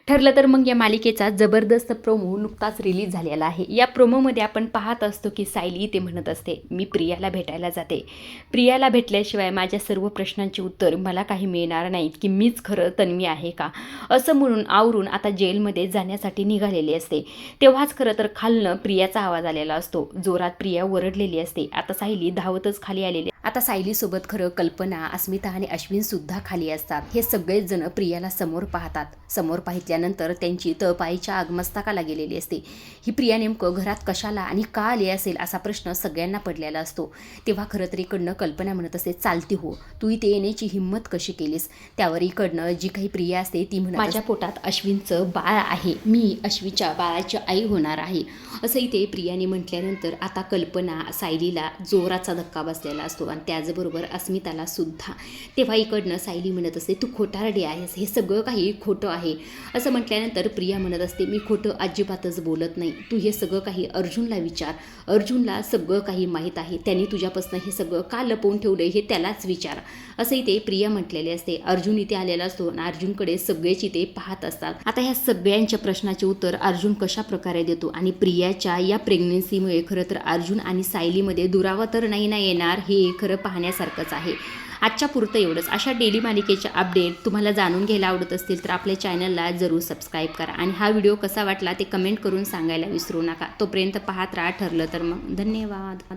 ठरलं तर मग या मालिकेचा जबरदस्त प्रोमो नुकताच रिलीज झालेला आहे। या प्रोमोमध्ये आपण पाहत असतो की सायली ते म्हणत असते, मी प्रियाला भेटायला जाते। प्रियाला भेटल्याशिवाय माझ्या सर्व प्रश्नांची उत्तर मला काही मिळणार नाहीत की मीच खरं तन्वी आहे का, असं म्हणून आवरून आता जेलमध्ये जाण्यासाठी निघालेली असते। तेव्हाच खरं तर खालनं प्रियाचा आवाज आलेला असतो। जोरात प्रिया ओरडलेली असते। आता सायली धावतच खाली आलेली। आता सायलीसोबत खरं कल्पना, अस्मिता आणि अश्विन सुद्धा खाली असतात। हे सगळेच जण प्रियाला समोर पाहतात। समोर पाहिल्यानंतर त्यांची तळपाईच्या आगमस्तकाला गेलेली असते। ही प्रिया नेमकं घरात कशाला आणि का आली असेल असा प्रश्न सगळ्यांना पडलेला असतो। तेव्हा खरं तर इकडनं कल्पना म्हणत असते, चालती हो, तू इथे येण्याची हिंमत कशी केलीस। त्यावर इकडनं जी काही प्रिया असते ती म्हणत, माझ्या पोटात अश्विनचं बाळ आहे, मी अश्विनच्या बाळाची आई होणार आहे, असं इथे प्रियाने म्हटल्यानंतर आता कल्पना, सायलीला जोराचा धक्का बसलेला असतो आणि त्याचबरोबर अस्मिताला सुद्धा। तेव्हा इकडनं सायली म्हणत असते, तू खोटारडी आहेस, हे सगळं काही खोटं आहे, असं म्हटल्यानंतर प्रिया म्हणत असते, मी खोटं अजिबातच बोलत नाही, तू हे सगळं काही अर्जुनला विचार, अर्जुनला सगळं काही माहीत आहे, त्यांनी तुझ्यापासून हे सगळं का लपवून ठेवलं हे त्यालाच विचार, असं इथे प्रिया म्हटलेले असते। अर्जुन इथे आलेला असतो आणि अर्जुनकडे सगळेच इथे पाहत असतात। आता ह्या सगळ्यांच्या प्रश्नाचे उत्तर अर्जुन कशा प्रकारे देतो आणि प्रियाच्या या प्रेग्नन्सीमुळे खरं तर अर्जुन आणि सायलीमध्ये दुरावा तर नाही ना येणार, हे खरं पाहण्यासारखंच आहे। आजच्या पुरतं एवढंच। अशा डेली मालिकेच्या अपडेट तुम्हाला जाणून घ्यायला आवडत असतील तर आपल्या चॅनलला जरूर सबस्क्राईब करा आणि हा व्हिडिओ कसा वाटला ते कमेंट करून सांगायला विसरू नका। तोपर्यंत पाहत राहा ठरलं तर मग। धन्यवाद।